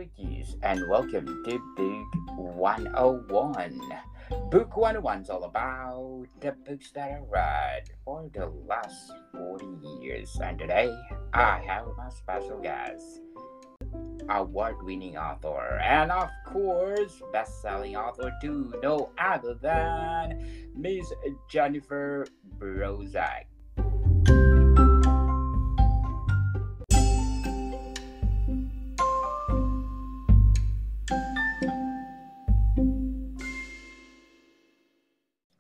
Cookies, and welcome to Book 101. Book 101 is all about the books that I read for the last 40 years. And today I have my special guest, award winning author, and of course, best selling author too, no other than Miss Jennifer Brozek.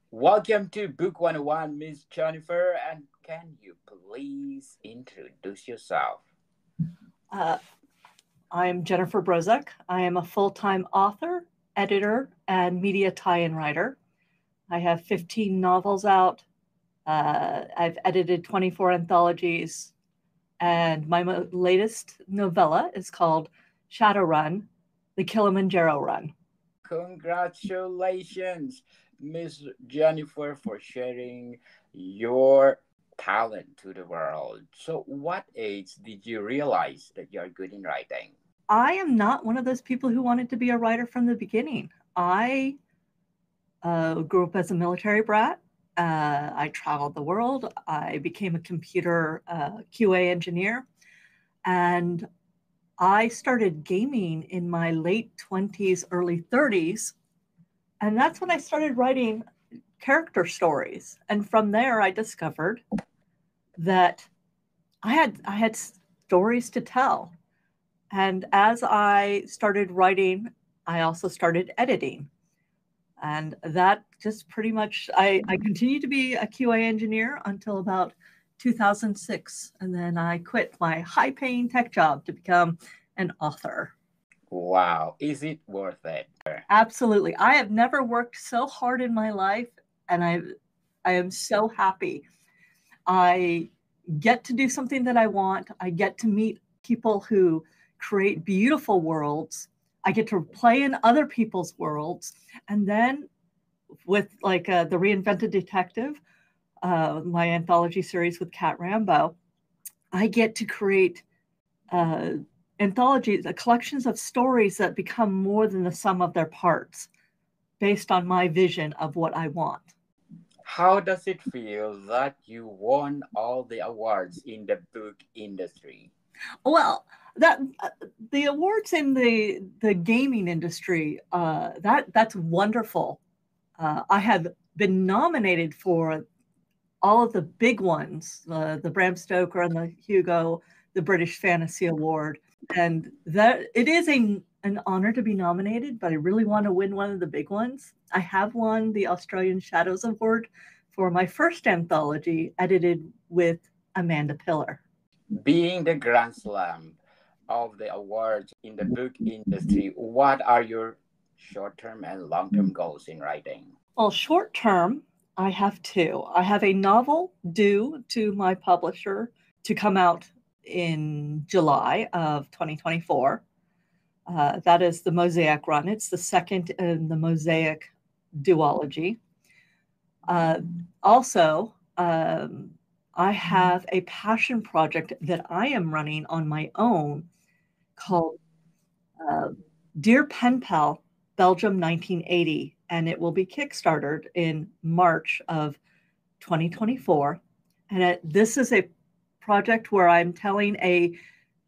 Welcome to Book 101, Miss Jennifer, and can you please introduce yourself? Uh, I'm Jennifer Brozek. I am a full-time author, editor, and media tie-in writer. I have 15 novels out. I've edited 24 anthologies, and my latest novella is called Shadowrun, The Kilimanjaro Run. Congratulations, Miss Jennifer, for sharing your talent to the world. So, what age did you realize that you're good in writing? I am not one of those people who wanted to be a writer from the beginning. I grew up as a military brat. I traveled the world. I became a computer QA engineer. And I started gaming in my late 20s, early 30s. And that's when I started writing character stories. And from there, I discovered that I had stories to tell. And as I started writing, I also started editing. And that just pretty much, I continued to be a QA engineer until about 2006. And then I quit my high paying tech job to become an author. Wow, is it worth it? Absolutely. I have never worked so hard in my life, and I am so happy. I get to do something that I want. I get to meet people who create beautiful worlds. I get to play in other people's worlds. And then with the Reinvented Detective, my anthology series with Rambo, I get to create anthologies, collections of stories that become more than the sum of their parts based on my vision of what I want. How does it feel that you won all the awards in the book industry? Well, the awards in the gaming industry, that's wonderful. I have been nominated for all of the big ones, the Bram Stoker and the Hugo, the British Fantasy Award, and that it is an honor to be nominated. But I really want to win one of the big ones. I have won the Australian Shadows Award for my first anthology, edited with Amanda Pillar. Being the Grand Slam of the awards in the book industry, what are your short term and long term goals in writing? Well, short term, I have two. I have a novel due to my publisher to come out in July of 2024. That is the Mosaic Run. It's the second in the Mosaic duology. Also, I have a passion project that I am running on my own called Dear Pen Pal, Belgium 1980, and it will be kickstarted in March of 2024. And this is a project where I'm telling a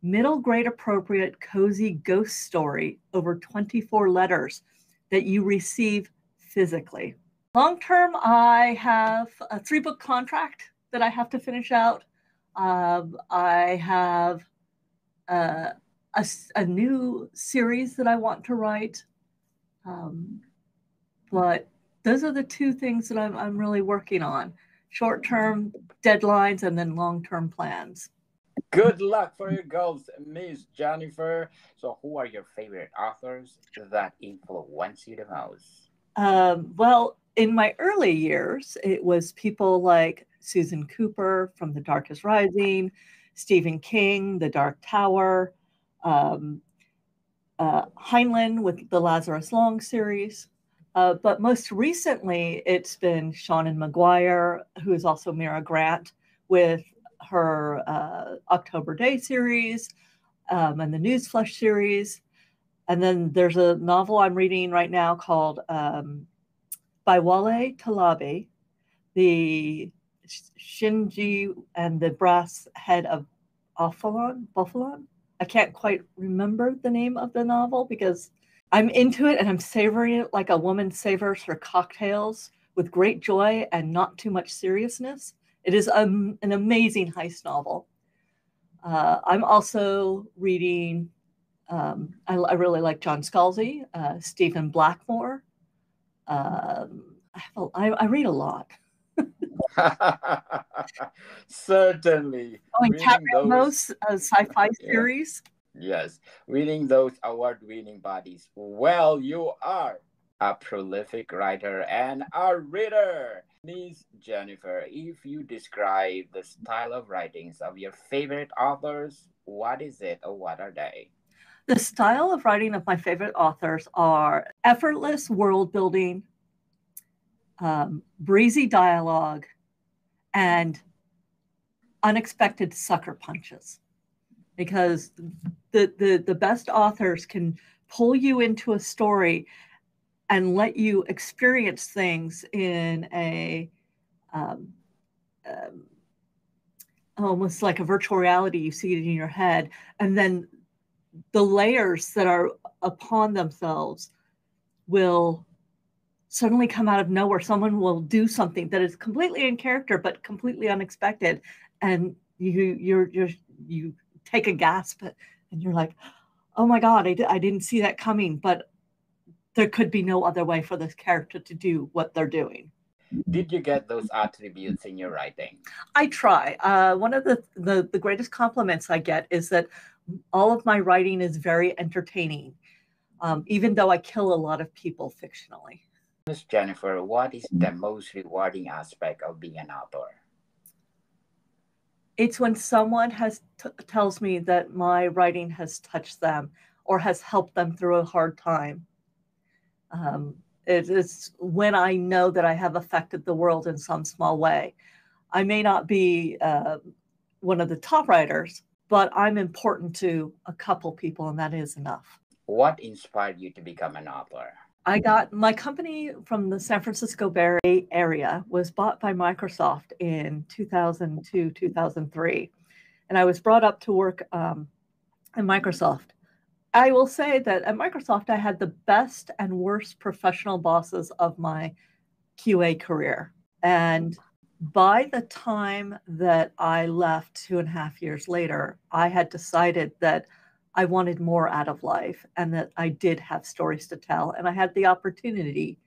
middle grade appropriate cozy ghost story over 24 letters that you receive physically. Long term, I have a 3-book contract that I have to finish out. I have a new series that I want to write. But those are the two things that I'm really working on. Short-term deadlines and then long-term plans. Good luck for your goals, Miss Jennifer. So, who are your favorite authors that influence you the most? Well, in my early years, it was people like Susan Cooper from The Dark is Rising, Stephen King, The Dark Tower, Heinlein with the Lazarus Long series. But most recently, it's been Seanan McGuire, who is also Mira Grant, with her October Day series and the Newsflesh series. And then there's a novel I'm reading right now called by Wale Talabi, the Shinji and the Brass Head of Buffalon. I can't quite remember the name of the novel because I'm into it and I'm savoring it like a woman savors her cocktails with great joy and not too much seriousness. It is an amazing heist novel. I'm also reading, I really like John Scalzi, Stephen Blackmore. I read a lot. Certainly. Oh, and Cat Reading those, Rambo's sci-fi yeah, series. yes, reading those award-winning bodies. Well, you are a prolific writer and a reader. Miss Jennifer, if you describe the style of writings of your favorite authors, what is it or what are they? The style of writing of my favorite authors are effortless world building, breezy dialogue, and unexpected sucker punches. Because the best authors can pull you into a story and let you experience things in a um, um, almost like a virtual reality. You see it in your head, and then the layers that are upon themselves will suddenly come out of nowhere. Someone will do something that is completely in character but completely unexpected, and you take a gasp and you're like, oh my god, I didn't see that coming, but there could be no other way for this character to do what they're doing. Did you get those attributes in your writing? I try. One of the greatest compliments I get is that all of my writing is very entertaining, even though I kill a lot of people fictionally. Miss Jennifer, what is the most rewarding aspect of being an author? It's when someone tells me that my writing has touched them or has helped them through a hard time. Um, it is when I know that I have affected the world in some small way. I may not be one of the top writers, but I'm important to a couple people, and that is enough. What inspired you to become an author? I got my company from the San Francisco Bay Area was bought by Microsoft in 2002, 2003. And I was brought up to work at Microsoft. I will say that at Microsoft, I had the best and worst professional bosses of my QA career. And by the time that I left 2.5 years later, I had decided that I wanted more out of life and that I did have stories to tell. And I had the opportunity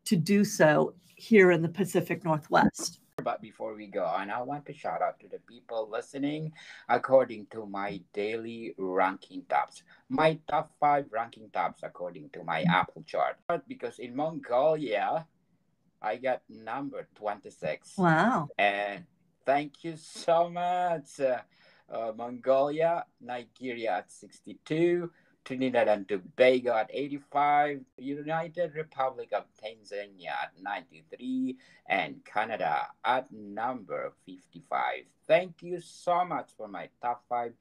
to do so here in the Pacific Northwest. But before we go on, I want to shout out to the people listening according to my daily ranking tops. My top 5 ranking tops according to my Apple chart. Because in Mongolia, I got number 26. Wow. And thank you so much. Mongolia, Nigeria at 62, Trinidad and Tobago at 85, United Republic of Tanzania at 93, and Canada at number 55. Thank you so much for my top 5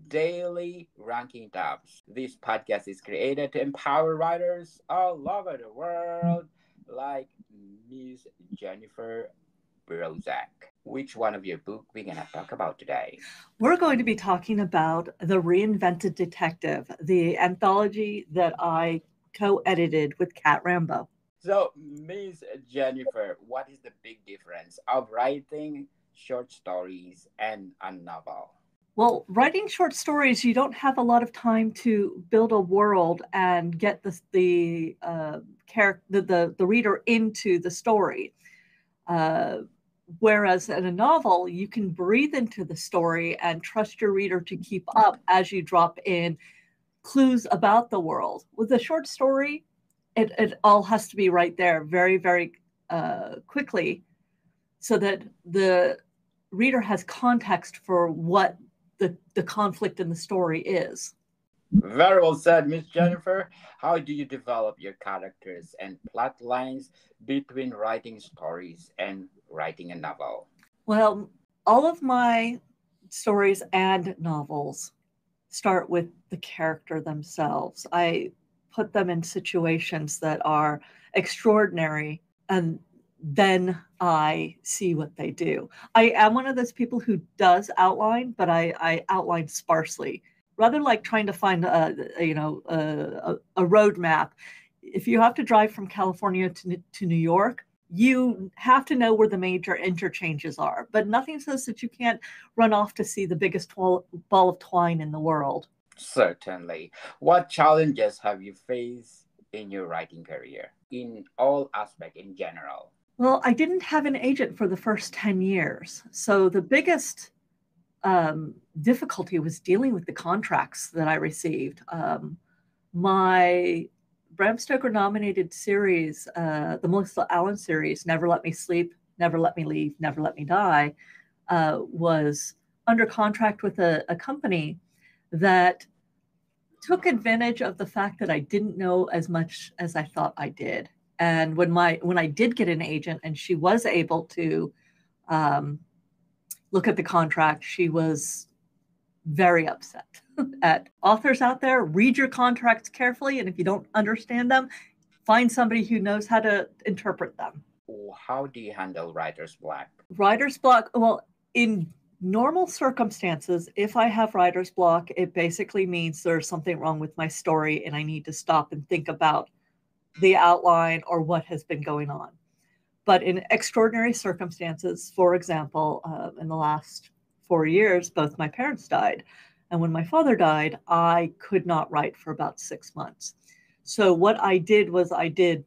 daily ranking tops. This podcast is created to empower writers all over the world like Miss Jennifer Brozek. Which one of your book we're gonna talk about today? We're going to be talking about The Reinvented Detective, the anthology that I co-edited with Cat Rambo. So, Miss Jennifer, what is the big difference of writing short stories and a novel? Well, writing short stories, you don't have a lot of time to build a world and get the reader into the story. Whereas in a novel, you can breathe into the story and trust your reader to keep up as you drop in clues about the world. With a short story, it all has to be right there very, very quickly so that the reader has context for what the conflict in the story is. Very well said, Miss Jennifer. How do you develop your characters and plot lines between writing stories and writing a novel? Well, all of my stories and novels start with the character themselves. I put them in situations that are extraordinary, and then I see what they do. I am one of those people who does outline, but I outline sparsely, rather like trying to find a roadmap. If you have to drive from California to New York, you have to know where the major interchanges are, but nothing says that you can't run off to see the biggest ball of twine in the world. Certainly. What challenges have you faced in your writing career, in all aspects in general? Well, I didn't have an agent for the first 10 years. So the biggest difficulty was dealing with the contracts that I received. My Bram Stoker nominated series, the Melissa Allen series, Never Let Me Sleep, Never Let Me Leave, Never Let Me Die, was under contract with a company that took advantage of the fact that I didn't know as much as I thought I did. And when I did get an agent and she was able to look at the contract, she was very upset. At authors out there, read your contracts carefully, and if you don't understand them, find somebody who knows how to interpret them. How do you handle writer's block? Writer's block, well, in normal circumstances, if I have writer's block, it basically means there's something wrong with my story and I need to stop and think about the outline or what has been going on. But in extraordinary circumstances, for example, in the last 4 years, both my parents died. And when my father died, I could not write for about 6 months. So what I did was I did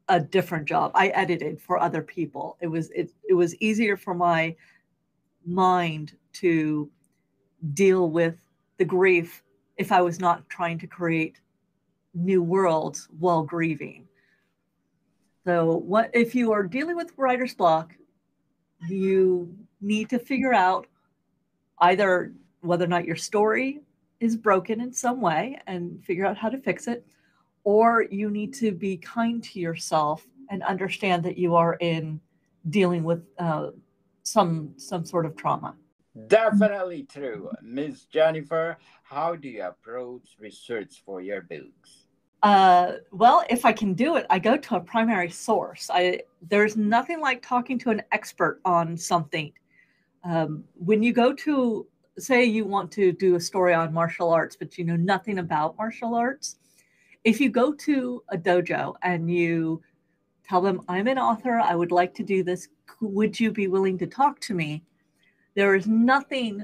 a different job. I edited for other people. It was easier for my mind to deal with the grief if I was not trying to create new worlds while grieving. So what if you are dealing with writer's block, you need to figure out either whether or not your story is broken in some way and figure out how to fix it, or you need to be kind to yourself and understand that you are in dealing with some sort of trauma. Definitely true. Miss Jennifer, how do you approach research for your books? Well, if I can do it, I go to a primary source. There's nothing like talking to an expert on something. When you go to, say, you want to do a story on martial arts, but you know nothing about martial arts, if you go to a dojo and you tell them, I'm an author, I would like to do this, would you be willing to talk to me? There is nothing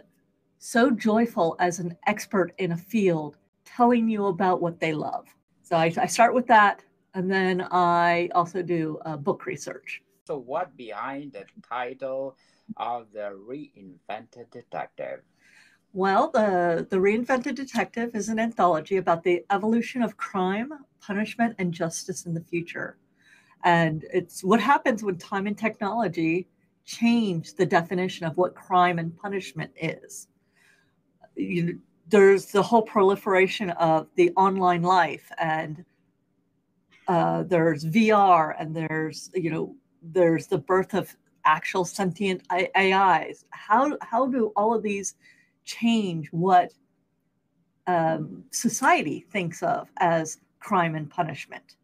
so joyful as an expert in a field telling you about what they love. So I start with that, and then I also do book research. So, what behind the title of the Reinvented Detective? Well, the Reinvented Detective is an anthology about the evolution of crime, punishment, and justice in the future. And it's what happens when time and technology change the definition of what crime and punishment is. There's the whole proliferation of the online life, and there's VR, and there's the birth of actual sentient AIs. How do all of these change what society thinks of as crime and punishment?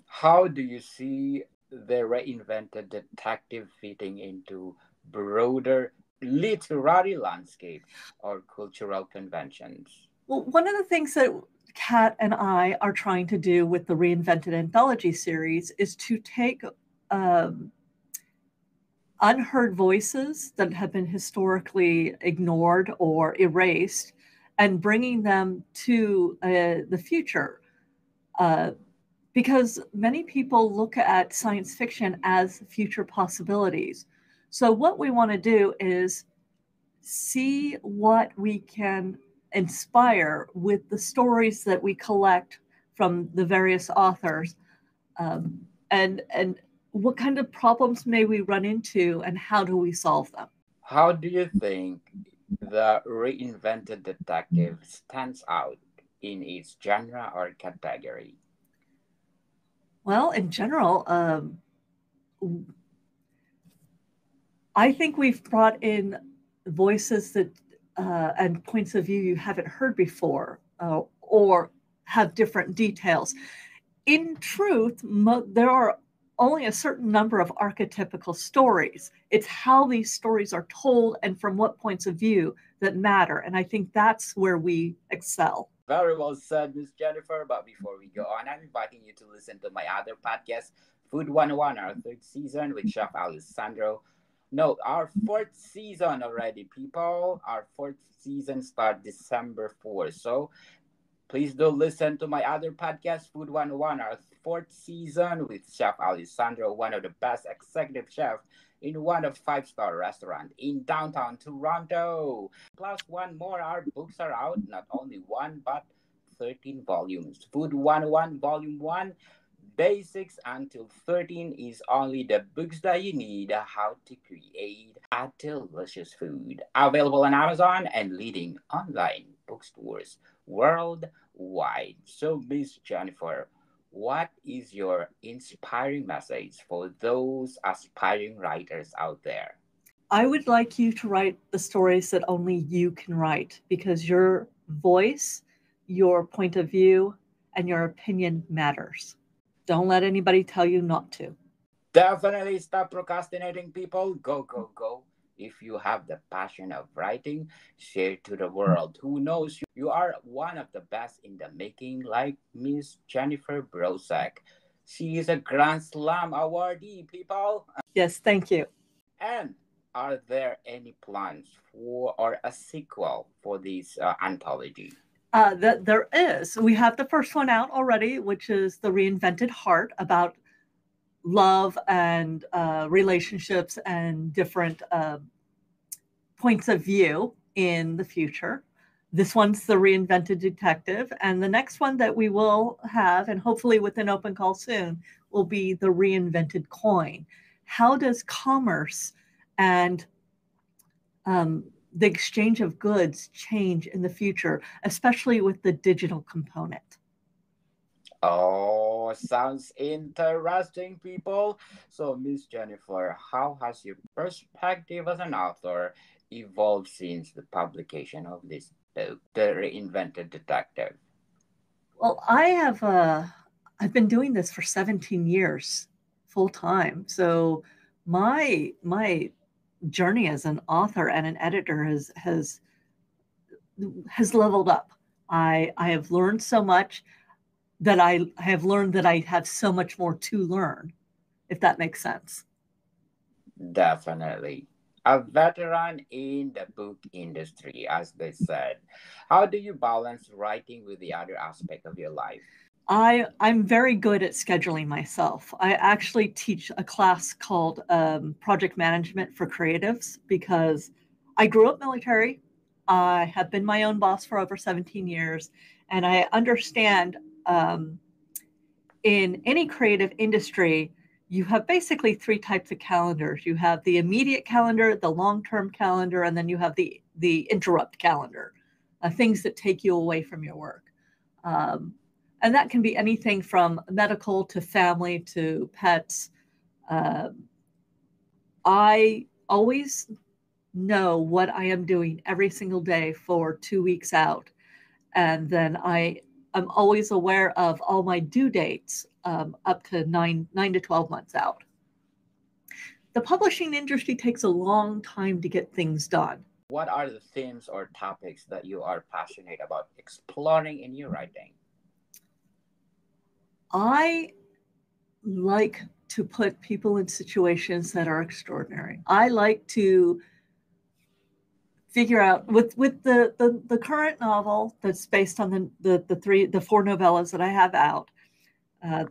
How do you see the Reinvented Detective fitting into broader literary landscape or cultural conventions? Well, one of the things that Kat and I are trying to do with the Reinvented Anthology series is to take um, unheard voices that have been historically ignored or erased and bringing them to the future. Because many people look at science fiction as future possibilities. So, what we want to do is see what we can inspire with the stories that we collect from the various authors, and what kind of problems may we run into and how do we solve them. How do you think the Reinvented Detective stands out in its genre or category? Well, in general, I think we've brought in voices that and points of view you haven't heard before, or have different details. In truth, there are only a certain number of archetypical stories. It's how these stories are told and from what points of view that matter. And I think that's where we excel. Very well said, Miss Jennifer. But before we go on, I'm inviting you to listen to my other podcast, Food 101, our third season with Chef Alessandro. No, our fourth season already, people. Our fourth season start December 4th. So please do listen to my other podcast, Food 101, our fourth season with Chef Alessandro, one of the best executive chefs in one of five-star restaurant in downtown Toronto. Plus one more, our books are out, not only one, but 13 volumes. Food 101, Volume 1, Basics until 13 is only the books that you need how to create a delicious food. Available on Amazon and leading online bookstores worldwide. So, Miss Jennifer, what is your inspiring message for those aspiring writers out there? I would like you to write the stories that only you can write, because your voice, your point of view, and your opinion matters. Don't let anybody tell you not to. Definitely stop procrastinating, people. Go, go, go. If you have the passion of writing, share to the world. Who knows? You are one of the best in the making, like Miss Jennifer Brozek. She is a Grand Slam awardee, people. Yes, thank you. And are there any plans for or a sequel for this anthology? That there is. We have the first one out already, which is The Reinvented Heart, about love and relationships and different points of view in the future. This one's The Reinvented Detective. And the next one that we will have, and hopefully with an open call soon, will be The Reinvented Coin. How does commerce and the exchange of goods change in the future, especially with the digital component? Oh, sounds interesting, people. So, Miss Jennifer, how has your perspective as an author evolved since the publication of this book, The Reinvented Detective? Well, I've been doing this for 17 years full time. So my journey as an author and an editor has leveled up. I have learned so much that I have learned that I have so much more to learn, if that makes sense. Definitely. A veteran in the book industry, as they said. How do you balance writing with the other aspect of your life? I'm very good at scheduling myself. I actually teach a class called Project Management for Creatives, because I grew up military. I have been my own boss for over 17 years, and I understand in any creative industry, you have basically three types of calendars. You have the immediate calendar, the long-term calendar, and then you have the interrupt calendar, things that take you away from your work. Um, and that can be anything from medical to family to pets. Uh, I always know what I am doing every single day for 2 weeks out. And then I'm always aware of all my due dates up to nine to 12 months out. The publishing industry takes a long time to get things done. What are the themes or topics that you are passionate about exploring in your writing? I like to put people in situations that are extraordinary. I like to figure out with the current novel that's based on the four novellas that I have out, uh,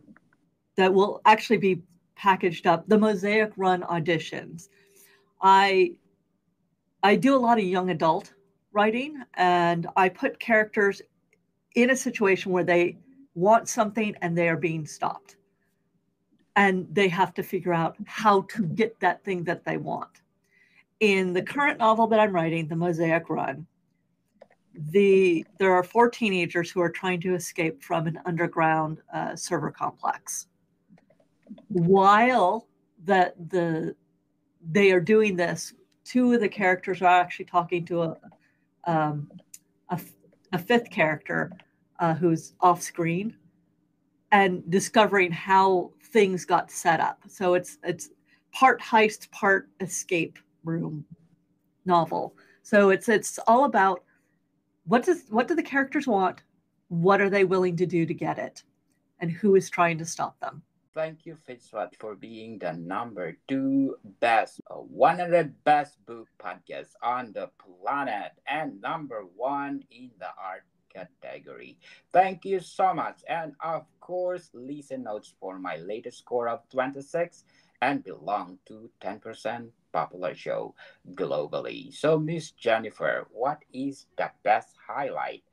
that will actually be packaged up, the Mosaic Run auditions. I I do a lot of young adult writing, and I put characters in a situation where they want something and they are being stopped, and they have to figure out how to get that thing that they want. In the current novel that I'm writing, The Mosaic Run, there are four teenagers who are trying to escape from an underground server complex. While they are doing this, two of the characters are actually talking to um, a fifth character who's off screen and discovering how things got set up. So it's part heist, part escape room novel. So it's all about what do the characters want, what are they willing to do to get it, and who is trying to stop them. Thank you, Fitzwatt, for being the number two best, 100 best book podcast on the planet and number one in the art category. Thank you so much. And of course, listen notes for my latest score of 26 and belong to 10% popular show globally. So, Miss Jennifer, what is the best highlight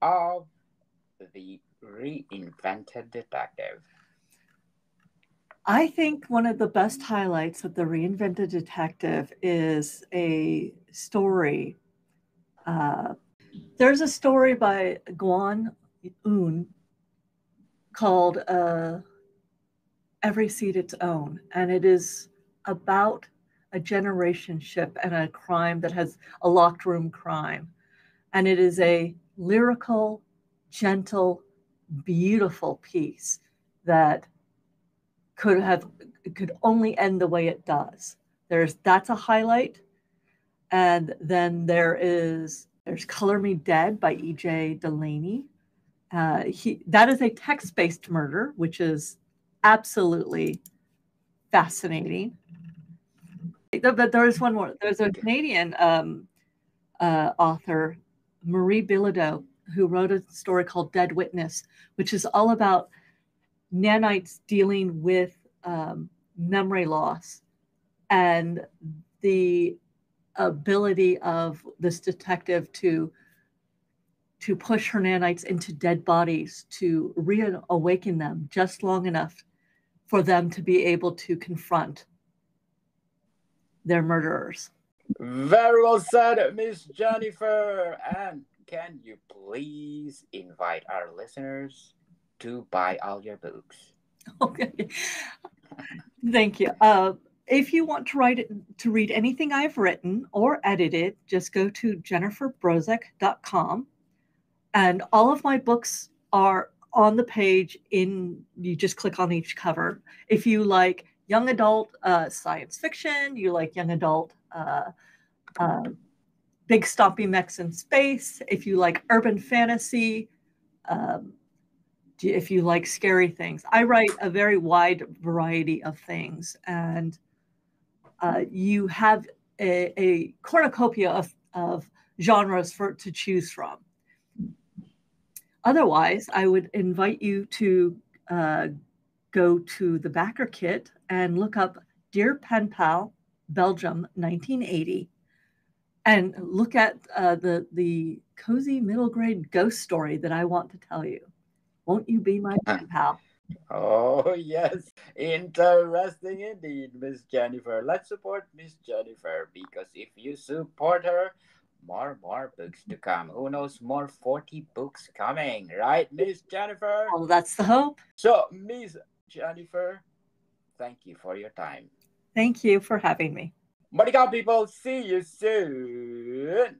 of the Reinvented Detective? I think one of the best highlights of the Reinvented Detective is a story. Uh, there's a story by Guan Un called Every Seed Its Own, and it is about a generation ship and a crime that has a locked room crime. And it is a lyrical, gentle, beautiful piece that could only end the way it does. That's a highlight. And then there's Color Me Dead by E.J. Delaney. That is a text-based murder, which is absolutely fascinating. But there's one more. There's a Canadian author, Marie Bilodeau, who wrote a story called Dead Witness, which is all about nanites dealing with memory loss and the ability of this detective to push her nanites into dead bodies to reawaken them just long enough for them to be able to confront their murderers. Very well said, Miss Jennifer. And can you please invite our listeners to buy all your books? Okay. Thank you. If you want to read anything I've written or edited, just go to jenniferbrozek.com. And all of my books are on the page you just click on each cover. If you like young adult science fiction, you like young adult big stomping mechs in space, if you like urban fantasy, if you like scary things. I write a very wide variety of things, and you have a cornucopia of genres to choose from. Otherwise, I would invite you to go to the backer kit and look up Dear Pen Pal, Belgium, 1980, and look at the cozy middle grade ghost story that I want to tell you. Won't you be my pen pal? Oh, yes. Interesting indeed, Miss Jennifer. Let's support Miss Jennifer because if you support her, more books to come. Who knows, more 40 books coming, right, Miss Jennifer? Well, that's the hope. So, Miss Jennifer, thank you for your time. Thank you for having me. Monica people, see you soon.